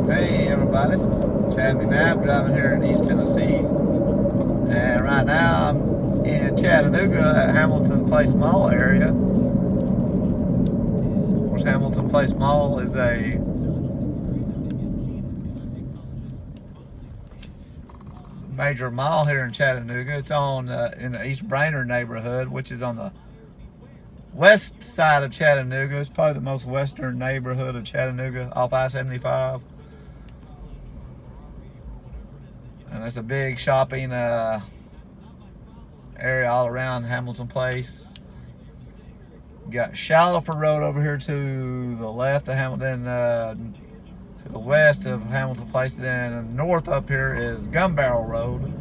Hey everybody, Chad McNabb driving here in East Tennessee, and right now I'm in Chattanooga at Hamilton Place Mall area. Of course, Hamilton Place Mall is a major mall here in Chattanooga. It's on in the East Brainerd neighborhood, which is on the west side of Chattanooga. It's probably the most western neighborhood of Chattanooga, off I-75. And there's a big shopping area all around Hamilton Place. You got Shaliford Road over here to the left of Hamilton, to the west of Hamilton Place. Then north up here is Gunbarrel Road.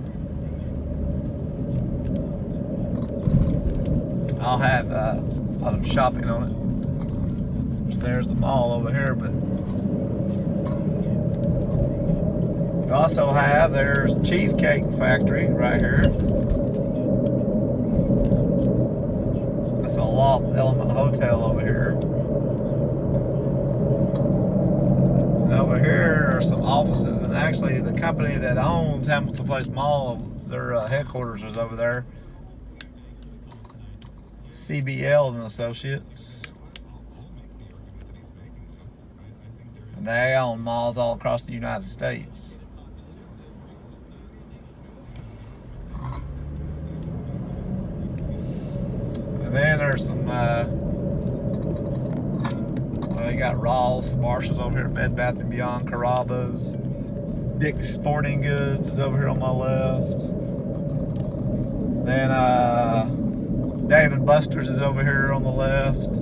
I'll have a lot of shopping on it. There's the mall over here, but you also have, there's Cheesecake Factory right here. That's a Loft Element Hotel over here. And over here are some offices, and actually the company that owns Hamilton Place Mall, their headquarters is over there. CBL and Associates. And they own malls all across the United States. And then there's some, well, you got Ross, Marshalls over here, Bed Bath & Beyond, Carrabba's, Dick's Sporting Goods is over here on my left. Then Dave & Buster's is over here on the left.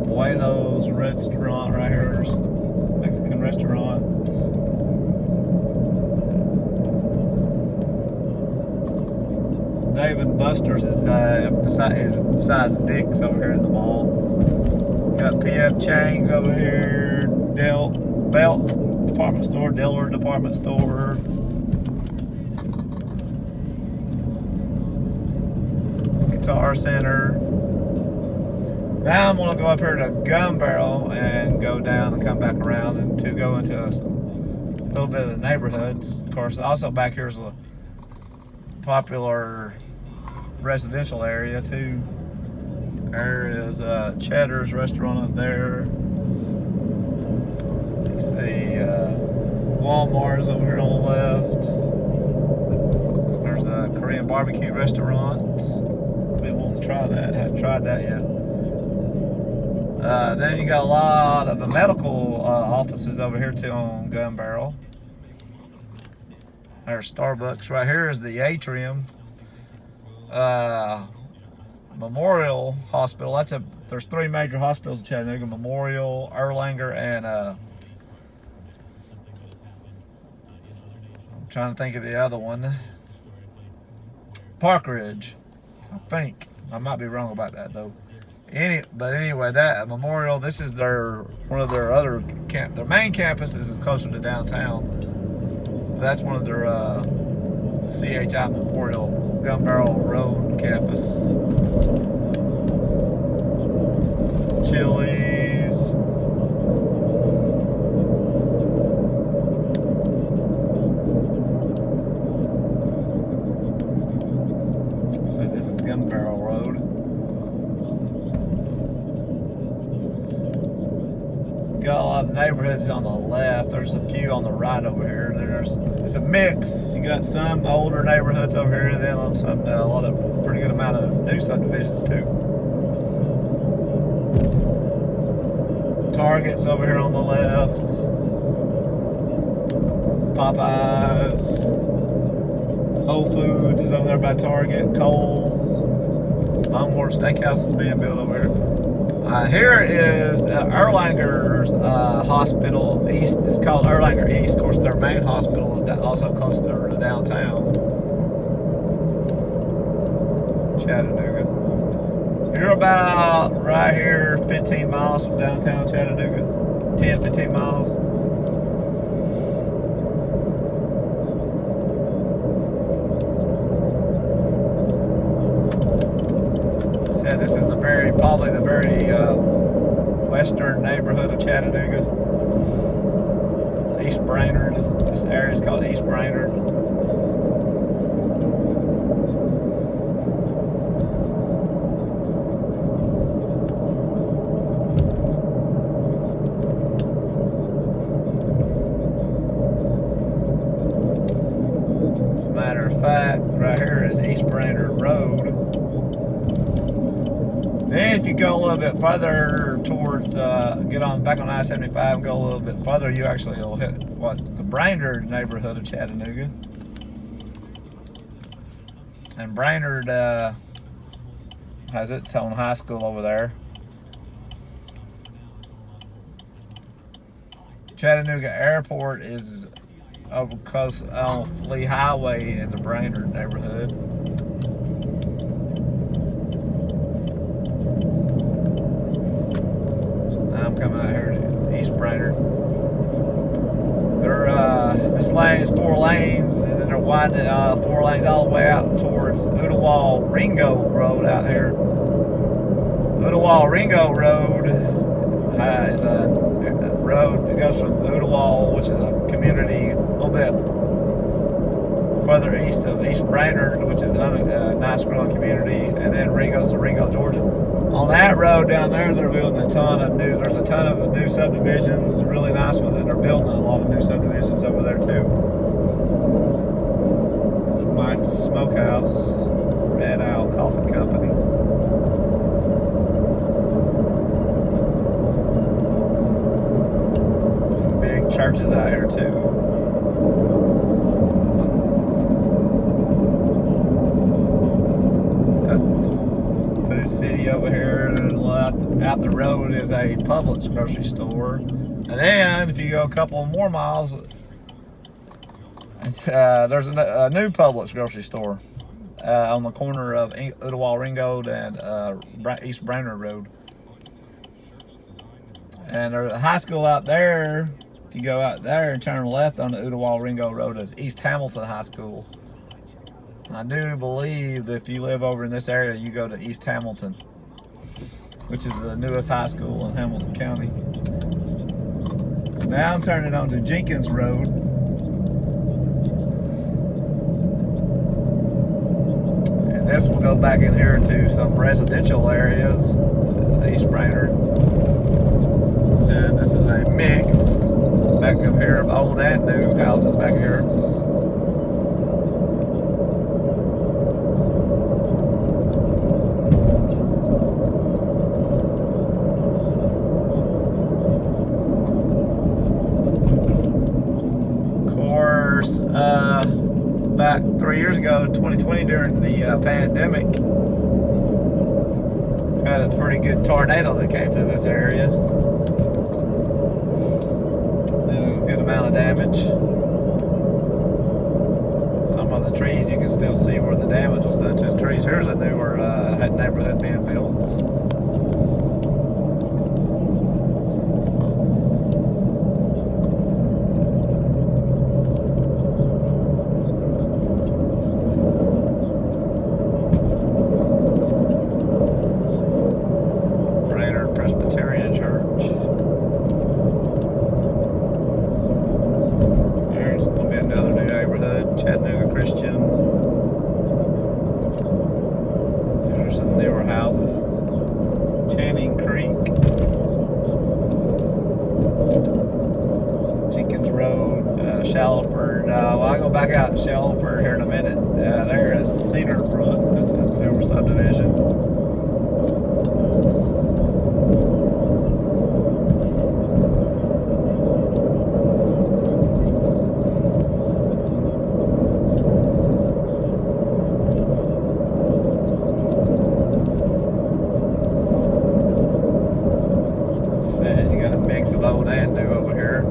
Bueno's restaurant right here, Mexican restaurant. Dave & Buster's is besides Dick's over here in the mall. Got P.F. Chang's over here, Belt Department Store, Delaware Department Store. Guitar Center. Now I'm going to go up here to Gunbarrel and go down and come back around and to go into a little bit of the neighborhoods. Of course, also back here is a popular residential area too. There is Cheddar's restaurant up there. You see Walmart is over here on the left. There's a Korean barbecue restaurant. Been wanting to try that. Haven't tried that yet. Then you got a lot of the medical offices over here too on Gunbarrel. There's Starbucks. Right here is the Atrium. Memorial Hospital. There's three major hospitals in Chattanooga: Memorial, Erlanger, and I'm trying to think of the other one. Park Ridge, I think. I might be wrong about that though. But anyway, that Memorial, this is one of their other their main campus is closer to downtown. That's one of their CHI Memorial Gunbarrel Road campus. Chili's. So this is Gunbarrel Road. Got a lot of neighborhoods on the left. There's a few on the right over here. It's a mix. You got some older neighborhoods over here, and then a lot of pretty good amount of new subdivisions too. Target's over here on the left. Popeyes. Whole Foods is over there by Target. Kohl's. Longhorn Steakhouse is being built over here. Here is Erlanger's hospital east. It's called Erlanger East. Of course, their main hospital is also close to downtown. Chattanooga. You're about right here 15 miles from downtown Chattanooga. 10, 15 miles. Said this is probably the very western neighborhood of Chattanooga. East Brainerd. This area is called East Brainerd. As a matter of fact, right here is East Brainerd Road. Then if you go a little bit further towards, get on back on I-75 and go a little bit further, you actually will hit the Brainerd neighborhood of Chattanooga. And Brainerd has its own high school over there. Chattanooga Airport is over close on Lee Highway in the Brainerd neighborhood. I'm coming out here to East Brainerd. This lane is 4 lanes, and then they're widening 4 lanes all the way out towards Ooltewah Ringo Road out here. Ooltewah Ringo Road is a road that goes from Ooltewah, which is a community a little bit further east of East Brainerd, which is a nice growing community, and then goes to Ringo, Georgia. On that road down there, they're building there's a ton of new subdivisions, really nice ones, and they're building a lot of new subdivisions over there too. Mike's Smokehouse, Red Owl Coffee Company. Some big churches out here too. City over here, and out the road is a Publix grocery store. And then if you go a couple more miles, there's a new Publix grocery store on the corner of Ooltewah Ringo and East Brainerd Road. And there's a high school out there. If you go out there and turn left on the Ooltewah Ringo Road, is East Hamilton High School. I do believe that if you live over in this area, you go to East Hamilton, which is the newest high school in Hamilton County. Now I'm turning on to Jenkins Road. And this will go back in here to some residential areas, East Brainerd. And this is a mix back up here of old and new houses back here. Back 3 years ago, 2020, during the pandemic, had a pretty good tornado that came through this area. Did a good amount of damage. Some of the trees, you can still see where the damage was done to his trees. Here's a newer neighborhood being built. Chattanooga Christian. These are some newer houses. Channing Creek. Some Jenkins Road. Shallowford. Well, I'll go back out to Shallowford here in a minute. There is Cedar Brook. That's a newer subdivision. Of old and new over here.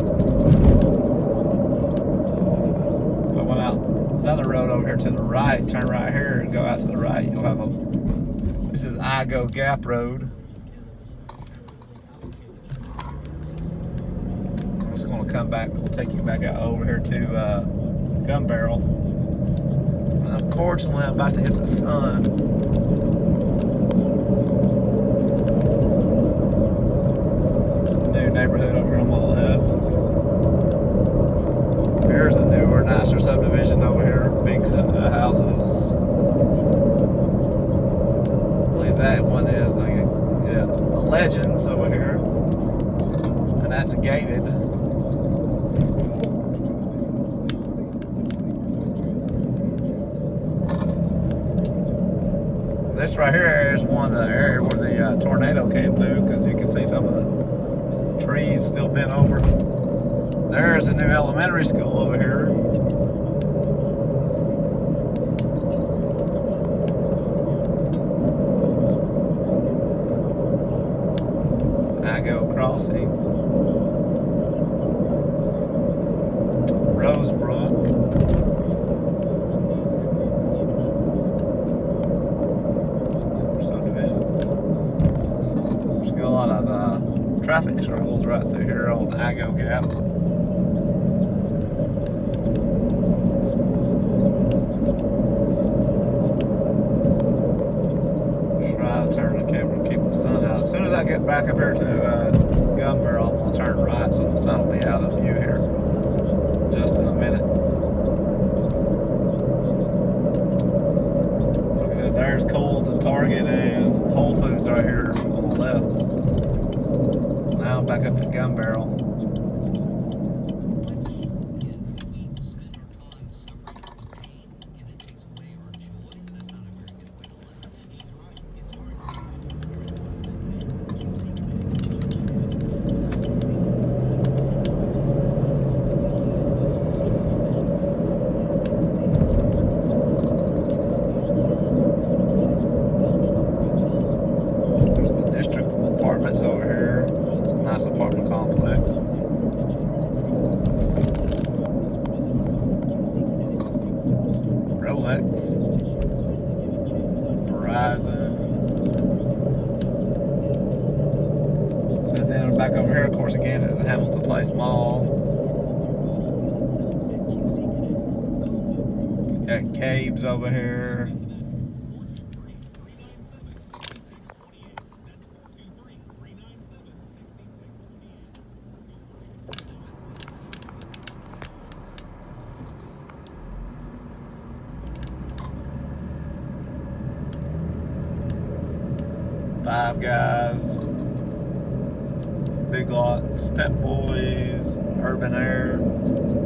So I went out another road over here to the right, turn right here and go out to the right. You'll have a This is Gap Road. I'm just going to come back. We'll take you back out over here to Gunbarrel. And unfortunately, I'm about to hit the sun. There's a new neighborhood over here on my left. Here's a newer, nicer subdivision over here. Big houses. I believe that one is the Legends over here. And that's gated. This right here is one of the areas where the tornado came through, because you can see some of the trees still bent over. There's a new elementary school over here. Crossing. Rosebrook. Subdivision. There's got a lot of traffic circles right through here on the Gap. Try to turn the camera and keep the sun out. As soon as I get back up here to Gunbarrel, I'm going to turn right so the sun will be out of view here just in a minute. Okay, there's Kohl's and Target and Whole Foods right here on the left. Now I'm back up at Gunbarrel. Over here. It's a nice apartment complex. Rolex. Verizon. So then back over here, of course, again, is the Hamilton Place Mall. Got Gabe's over here. Five Guys, Big Lots, Pet Boys, Urban Air.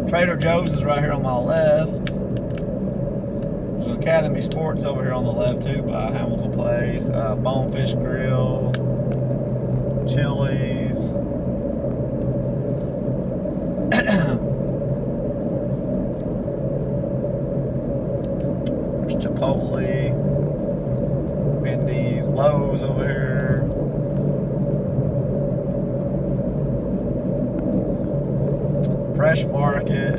Trader Joe's is right here on my left. There's an Academy Sports over here on the left too by Hamilton Place. Bonefish Grill, Chili's. There's Chipotle. Wendy's, Lowe's over here. Fresh Market.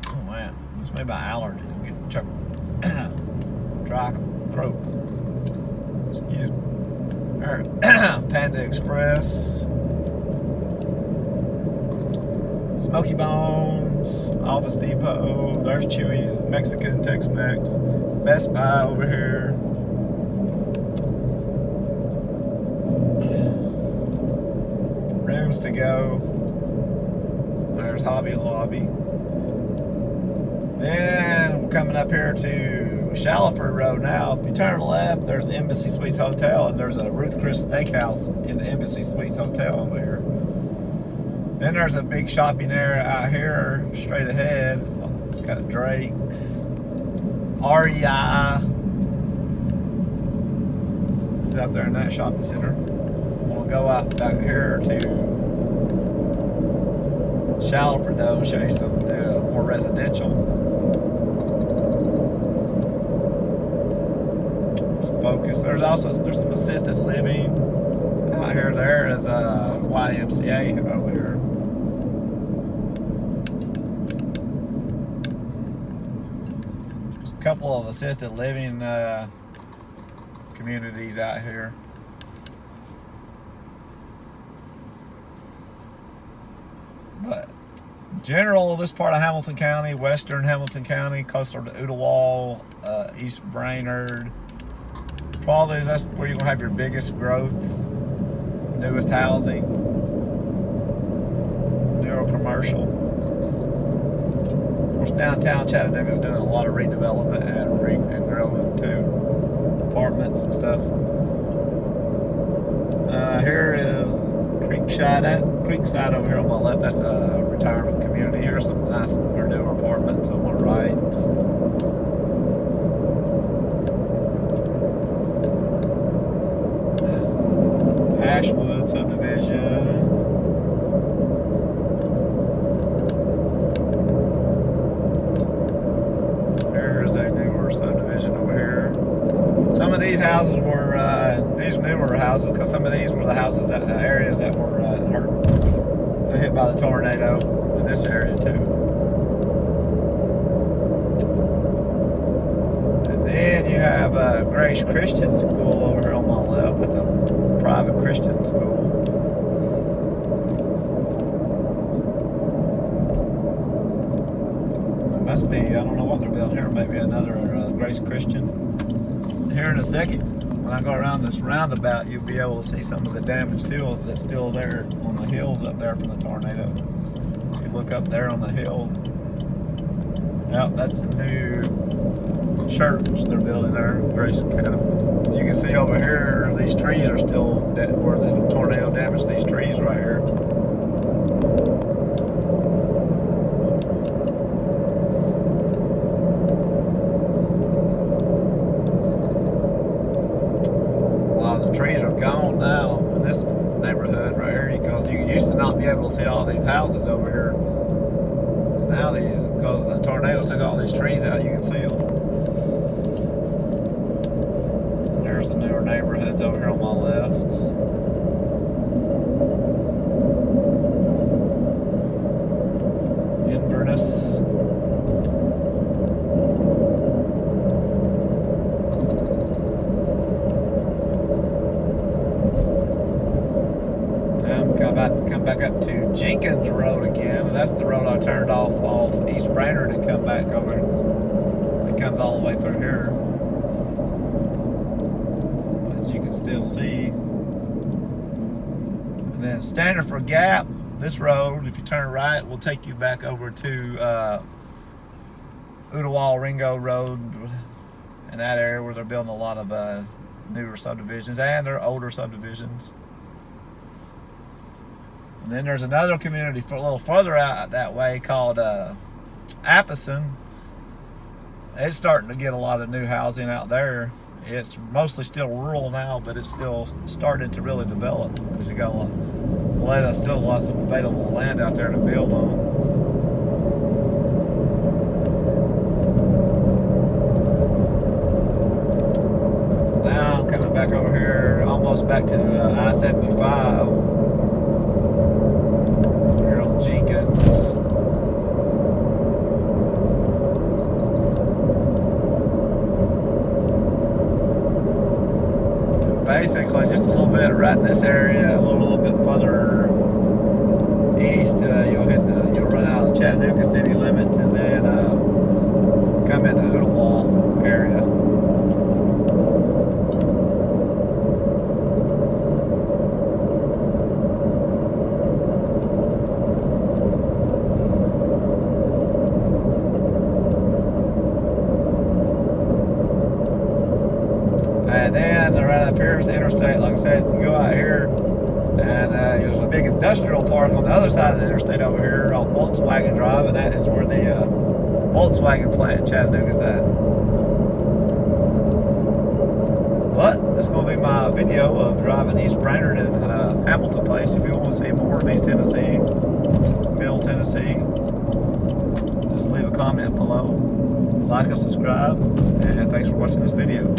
Oh man, this may be an allergy. Get dry throat. Excuse me. Alright. Panda Express. Smoky Bones. Office Depot. There's Chewy's. Mexican Tex-Mex. Best Buy over here. Rooms to go. There's Hobby Lobby. Then we're coming up here to Shallowford Road now. If you turn left, there's the Embassy Suites Hotel, and there's a Ruth Chris Steakhouse in the Embassy Suites Hotel over here. Then there's a big shopping area out here, straight ahead. It's got a Drake's, REI. It's out there in that shopping center. We'll go out back here to Shallowford though and show you some more residential. focus. There's some assisted living out here. There is a YMCA over here. There's a couple of assisted living communities out here. But in general, this part of Hamilton County, western Hamilton County, closer to Ooltewah, East Brainerd, probably that's where you're going to have your biggest growth, newest housing, newer commercial. Of course, downtown Chattanooga is doing a lot of redevelopment and growing too, apartments and stuff. Here is Creekside over here on my left. That's a retirement community. Here's some nice or newer apartments on my right. Ashwood subdivision. There's a newer subdivision over here. Some of these houses were these newer houses, because some of these were the houses areas that were hit by the tornado in this area too. And then you have Grace Christian School over here on my left. That's a private Christian school. It must be, I don't know what they're building here, maybe another Grace Christian. Here in a second, when I go around this roundabout, you'll be able to see some of the damaged hills that's still there on the hills up there from the tornado. If you look up there on the hill, yep, that's a new church they're building there, Grace Academy. You can see over here, these trees are still dead, where the tornado damaged these trees right here. Trees are gone now in this neighborhood right here, because you used to not be able to see all these houses over here. And now these, because the tornado took all these trees out, you can see them. There's the newer neighborhoods over here on my left. Inverness. About to come back up to Jenkins Road again, and that's the road I turned off East Brainerd and come back over. It comes all the way through here, as you can still see. And then Standerford Gap, this road, if you turn right, will take you back over to Ooltewah Ringo Road, in that area where they're building a lot of newer subdivisions and their older subdivisions. And then there's another community for a little further out that way called Appison. It's starting to get a lot of new housing out there. It's mostly still rural now, but it's still starting to really develop, because you got still a lot of some available land out there to build on. Now I'm coming back over here, almost back to I-75. Jenkins. Basically, just a little bit right in this area, a little bit further east, you'll run out of the Chattanooga city limits, and then come into Ooltewah area. And then right up here is the interstate. Like I said, you go out here, and there's a big industrial park on the other side of the interstate over here off Volkswagen Drive, and that is where the Volkswagen plant in Chattanooga is at. But that's going to be my video of driving East Brainerd and Hamilton Place. If you want to see more of East Tennessee, Middle Tennessee, just leave a comment below. Like and subscribe, and thanks for watching this video.